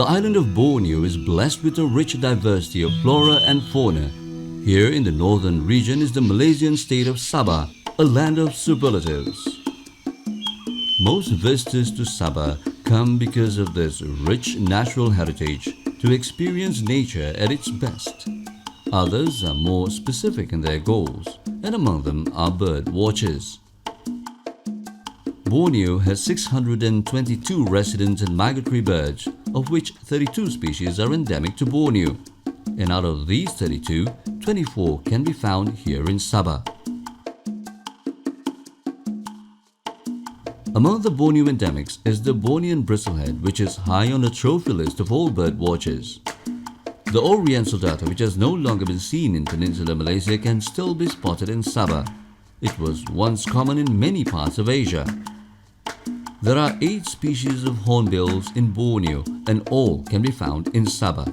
The island of Borneo is blessed with a rich diversity of flora and fauna. Here in the northern region is the Malaysian state of Sabah, a land of superlatives. Most visitors to Sabah come because of this rich natural heritage to experience nature at its best. Others are more specific in their goals, and among them are bird watchers. Borneo has 622 resident and migratory birds, of which 32 species are endemic to Borneo. And out of these 32, 24 can be found here in Sabah. Among the Borneo endemics is the Bornean bristlehead, which is high on the trophy list of all bird watchers. The Oriental data, which has no longer been seen in peninsular Malaysia, can still be spotted in Sabah. It was once common in many parts of Asia. There are 8 species of hornbills in Borneo, and all can be found in Sabah.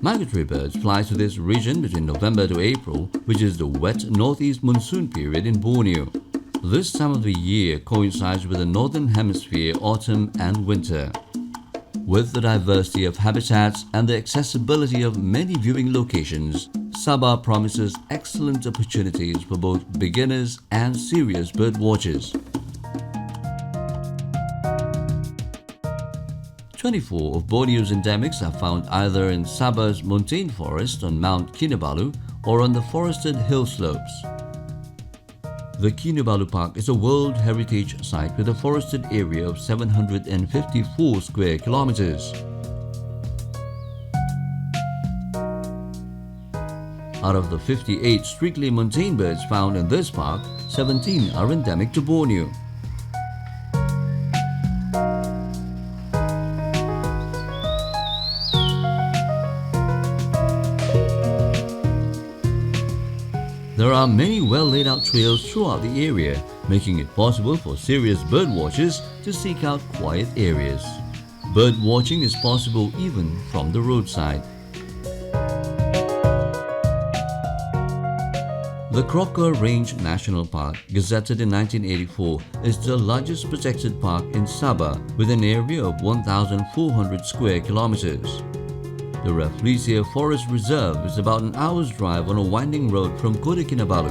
Migratory birds fly to this region between November to April, which is the wet northeast monsoon period in Borneo. This time of the year coincides with the northern hemisphere autumn and winter. With the diversity of habitats and the accessibility of many viewing locations, Sabah promises excellent opportunities for both beginners and serious bird watchers. 24 of Borneo's endemics are found either in Sabah's montane forest on Mount Kinabalu or on the forested hill slopes. The Kinabalu Park is a World Heritage Site with a forested area of 754 square kilometers. Out of the 58 strictly montane birds found in this park, 17 are endemic to Borneo. There are many well-laid-out trails throughout the area, making it possible for serious bird watchers to seek out quiet areas. Bird watching is possible even from the roadside. The Crocker Range National Park, gazetted in 1984, is the largest protected park in Sabah with an area of 1,400 square kilometers. The Rafflesia Forest Reserve is about an hour's drive on a winding road from Kota Kinabalu.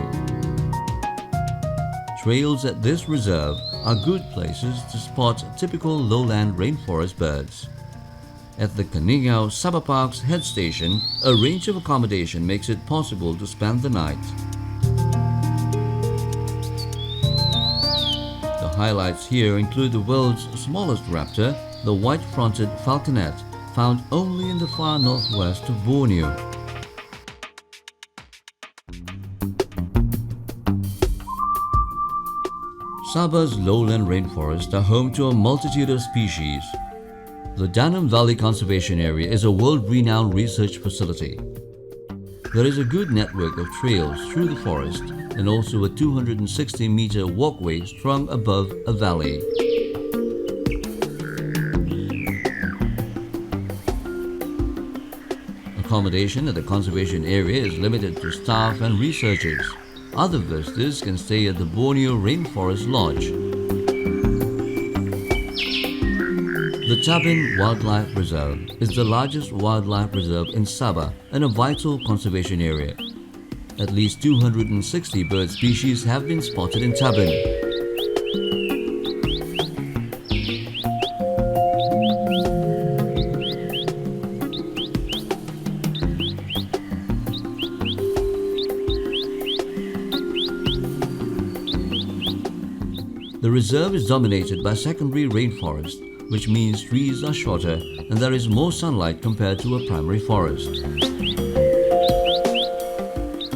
Trails at this reserve are good places to spot typical lowland rainforest birds. At the Kaningau Sabah Park's head station, a range of accommodation makes it possible to spend the night. The highlights here include the world's smallest raptor, the white-fronted falconet, found only in the far northwest of Borneo. Sabah's lowland rainforests are home to a multitude of species. The Danam Valley Conservation Area is a world-renowned research facility. There is a good network of trails through the forest and also a 260-meter walkway strung above a valley. Accommodation at the conservation area is limited to staff and researchers. Other visitors can stay at the Borneo Rainforest Lodge. The Tabin Wildlife Reserve is the largest wildlife reserve in Sabah and a vital conservation area. At least 260 bird species have been spotted in Tabin. The reserve is dominated by secondary rainforest, which means trees are shorter and there is more sunlight compared to a primary forest.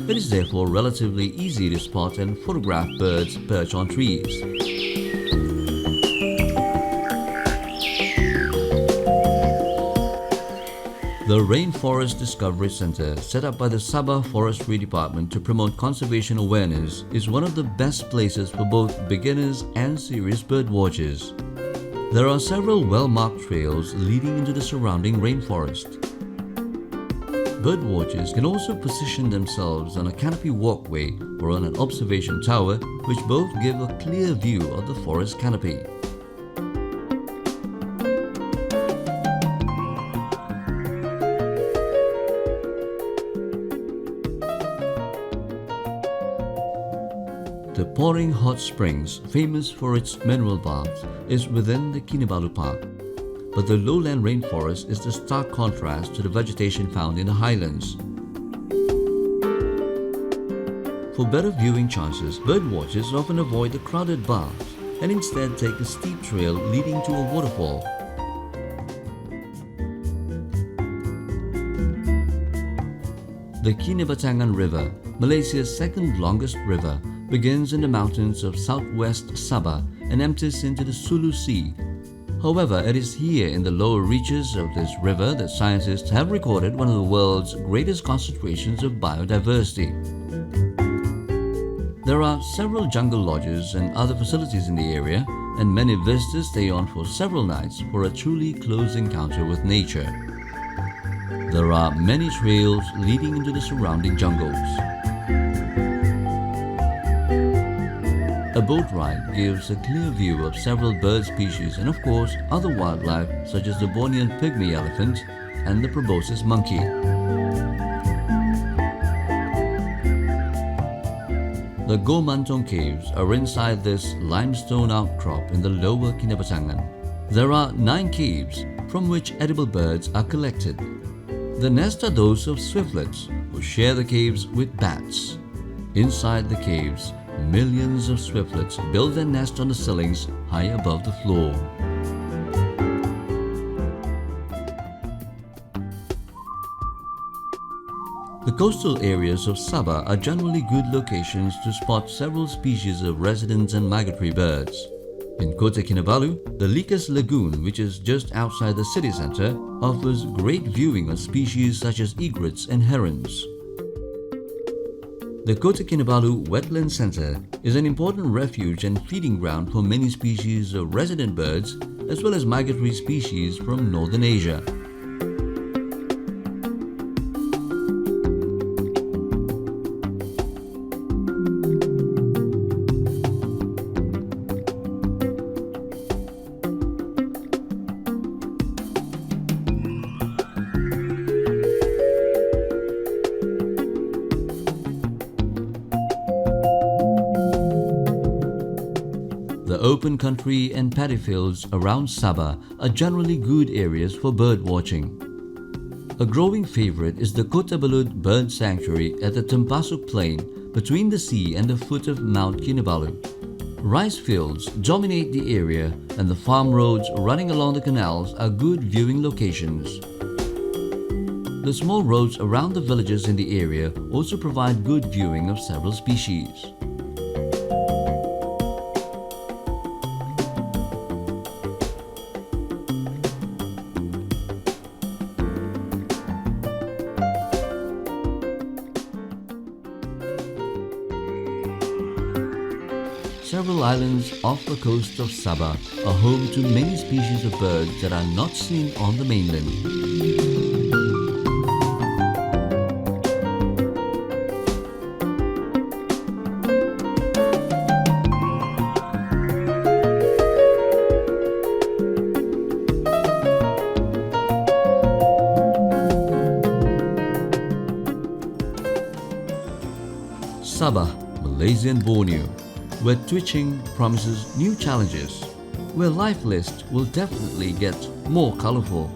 It is therefore relatively easy to spot and photograph birds perched on trees. The Rainforest Discovery Center, set up by the Sabah Forestry Department to promote conservation awareness, is one of the best places for both beginners and serious bird watchers. There are several well-marked trails leading into the surrounding rainforest. Bird watchers can also position themselves on a canopy walkway or on an observation tower, which both give a clear view of the forest canopy. Pouring Hot Springs, famous for its mineral baths, is within the Kinabalu Park. But the lowland rainforest is the stark contrast to the vegetation found in the highlands. For better viewing chances, birdwatchers often avoid the crowded baths and instead take a steep trail leading to a waterfall. The Kinabatangan River, Malaysia's second longest river, begins in the mountains of southwest Sabah and empties into the Sulu Sea. However, it is here in the lower reaches of this river that scientists have recorded one of the world's greatest concentrations of biodiversity. There are several jungle lodges and other facilities in the area, and many visitors stay on for several nights for a truly close encounter with nature. There are many trails leading into the surrounding jungles. A boat ride gives a clear view of several bird species and of course other wildlife such as the Bornean pygmy elephant and the proboscis monkey. The Gomantong caves are inside this limestone outcrop in the lower Kinabatangan. There are 9 caves from which edible birds are collected. The nests are those of swiftlets who share the caves with bats. Inside the caves, millions of swiftlets build their nest on the ceilings high above the floor. The coastal areas of Sabah are generally good locations to spot several species of resident and migratory birds. In Kota Kinabalu, the Likas Lagoon, which is just outside the city centre, offers great viewing of species such as egrets and herons. The Kota Kinabalu Wetland Centre is an important refuge and feeding ground for many species of resident birds as well as migratory species from Northern Asia. The open country and paddy fields around Sabah are generally good areas for bird watching. A growing favorite is the Kota Balud Bird Sanctuary at the Tempasuk Plain between the sea and the foot of Mount Kinabalu. Rice fields dominate the area and the farm roads running along the canals are good viewing locations. The small roads around the villages in the area also provide good viewing of several species. Several islands off the coast of Sabah are home to many species of birds that are not seen on the mainland. Sabah, Malaysian Borneo, where twitching promises new challenges, where life list will definitely get more colorful.